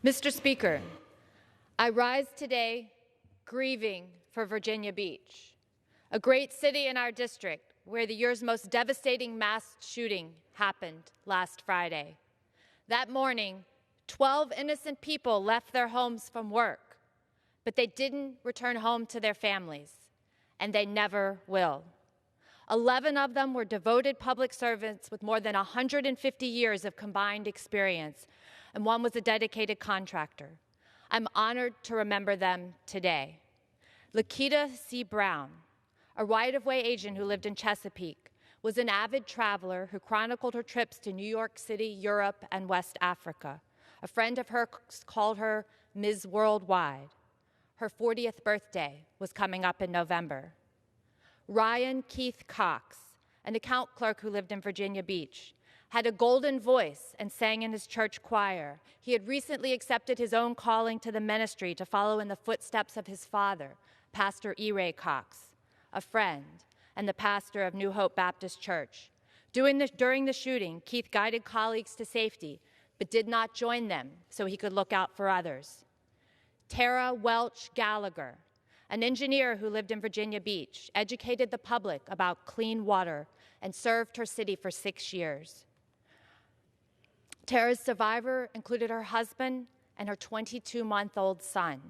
Mr. Speaker, I rise today grieving for Virginia Beach, a great city in our district where the year's most devastating mass shooting happened last Friday. That morning, 12 innocent people left their homes from work, but they didn't return home to their families, and they never will. 11 of them were devoted public servants with more than 150 years of combined experience, and one was a dedicated contractor. I'm honored to remember them today. Lakita C. Brown, a right-of-way agent who lived in Chesapeake, was an avid traveler who chronicled her trips to New York City, Europe, and West Africa. A friend of hers called her Ms. Worldwide. Her 40th birthday was coming up in November. Ryan Keith Cox, an account clerk who lived in Virginia Beach, had a golden voice and sang in his church choir. He had recently accepted his own calling to the ministry to follow in the footsteps of his father, Pastor E. Ray Cox, a friend and the pastor of New Hope Baptist Church. During the shooting, Keith guided colleagues to safety, but did not join them so he could look out for others. Tara Welch Gallagher, an engineer who lived in Virginia Beach, educated the public about clean water and served her city for 6 years. Tara's survivor included her husband and her 22-month-old son.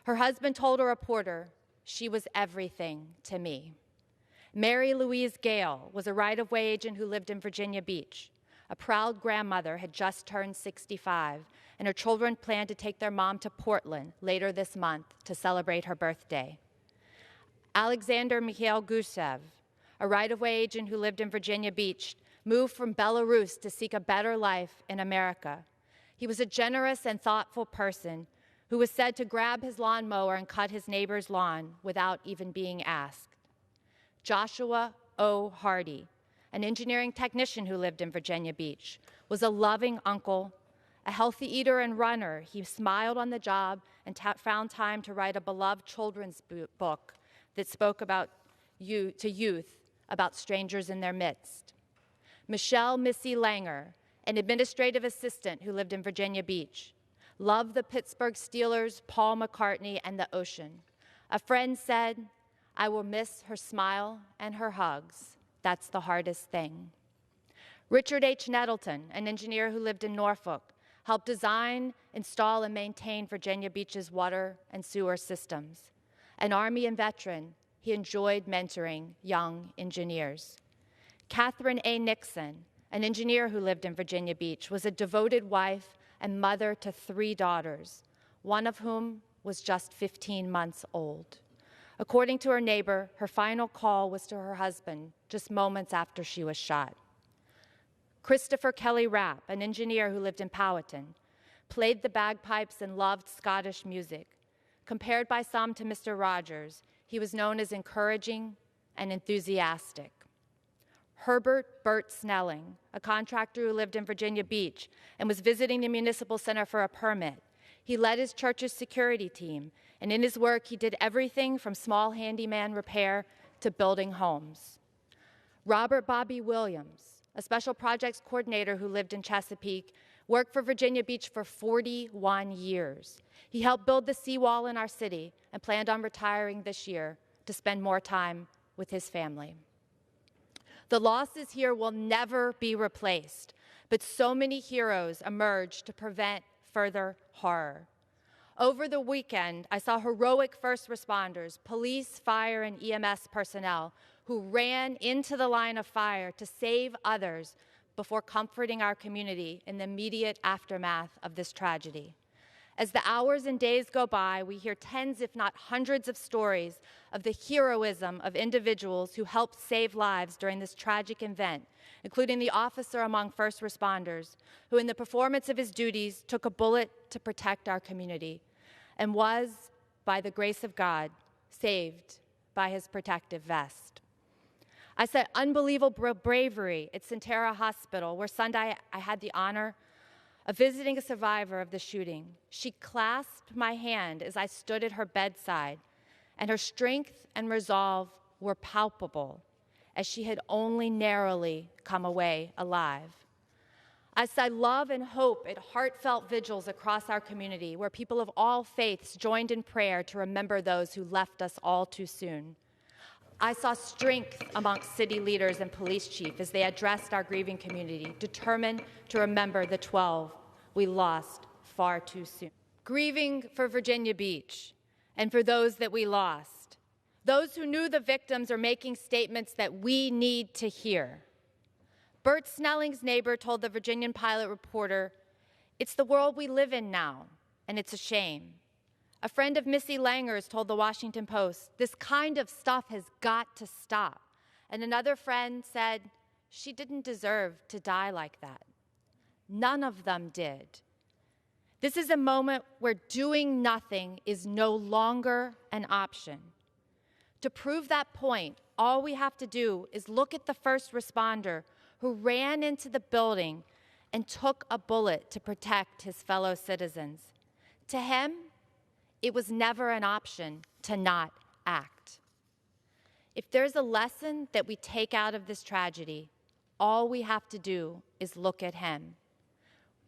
Her husband told a reporter, "She was everything to me." Mary Louise Gale was a right-of-way agent who lived in Virginia Beach. A proud grandmother had just turned 65, and her children planned to take their mom to Portland later this month to celebrate her birthday. Alexander Mikhail Gusev, a right-of-way agent who lived in Virginia Beach, moved from Belarus to seek a better life in America. He was a generous and thoughtful person who was said to grab his lawnmower and cut his neighbor's lawn without even being asked. Joshua O. Hardy, an engineering technician who lived in Virginia Beach, was a loving uncle, a healthy eater and runner. He smiled on the job and found time to write a beloved children's book that spoke about youth about strangers in their midst. Michelle Missy Langer, an administrative assistant who lived in Virginia Beach, loved the Pittsburgh Steelers, Paul McCartney, and the ocean. A friend said, "I will miss her smile and her hugs. That's the hardest thing." Richard H. Nettleton, an engineer who lived in Norfolk, helped design, install, and maintain Virginia Beach's water and sewer systems. An Army and veteran, he enjoyed mentoring young engineers. Catherine A. Nixon, an engineer who lived in Virginia Beach, was a devoted wife and mother to 3 daughters, one of whom was just 15 months old. According to her neighbor, her final call was to her husband just moments after she was shot. Christopher Kelly Rapp, an engineer who lived in Powhatan, played the bagpipes and loved Scottish music. Compared by some to Mr. Rogers, he was known as encouraging and enthusiastic. Herbert Burt Snelling, a contractor who lived in Virginia Beach and was visiting the municipal center for a permit. He led his church's security team, and in his work, he did everything from small handyman repair to building homes. Robert Bobby Williams, a special projects coordinator who lived in Chesapeake, worked for Virginia Beach for 41 years. He helped build the seawall in our city and planned on retiring this year to spend more time with his family. The losses here will never be replaced, but so many heroes emerged to prevent further horror. Over the weekend, I saw heroic first responders, police, fire, and EMS personnel who ran into the line of fire to save others before comforting our community in the immediate aftermath of this tragedy. As the hours and days go by, we hear tens, if not hundreds, of stories of the heroism of individuals who helped save lives during this tragic event, including the officer among first responders who, in the performance of his duties, took a bullet to protect our community and was, by the grace of God, saved by his protective vest. I saw unbelievable bravery at Sentara Hospital, where Sunday I had the honor of visiting a survivor of the shooting. She clasped my hand as I stood at her bedside, and her strength and resolve were palpable, as she had only narrowly come away alive. I saw love and hope at heartfelt vigils across our community where people of all faiths joined in prayer to remember those who left us all too soon. I saw strength amongst city leaders and police chiefs as they addressed our grieving community, determined to remember the 12 we lost far too soon. Grieving for Virginia Beach and for those that we lost. Those who knew the victims are making statements that we need to hear. Bert Snelling's neighbor told the Virginian Pilot reporter, "It's the world we live in now, and it's a shame." A friend of Missy Langer's told the Washington Post, "This kind of stuff has got to stop." And another friend said, "She didn't deserve to die like that." None of them did. This is a moment where doing nothing is no longer an option. To prove that point, all we have to do is look at the first responder who ran into the building and took a bullet to protect his fellow citizens. To him, it was never an option to not act. If there's a lesson that we take out of this tragedy, all we have to do is look at him.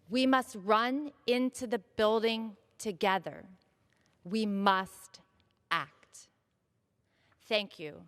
We must run into the building together. We must act. Thank you.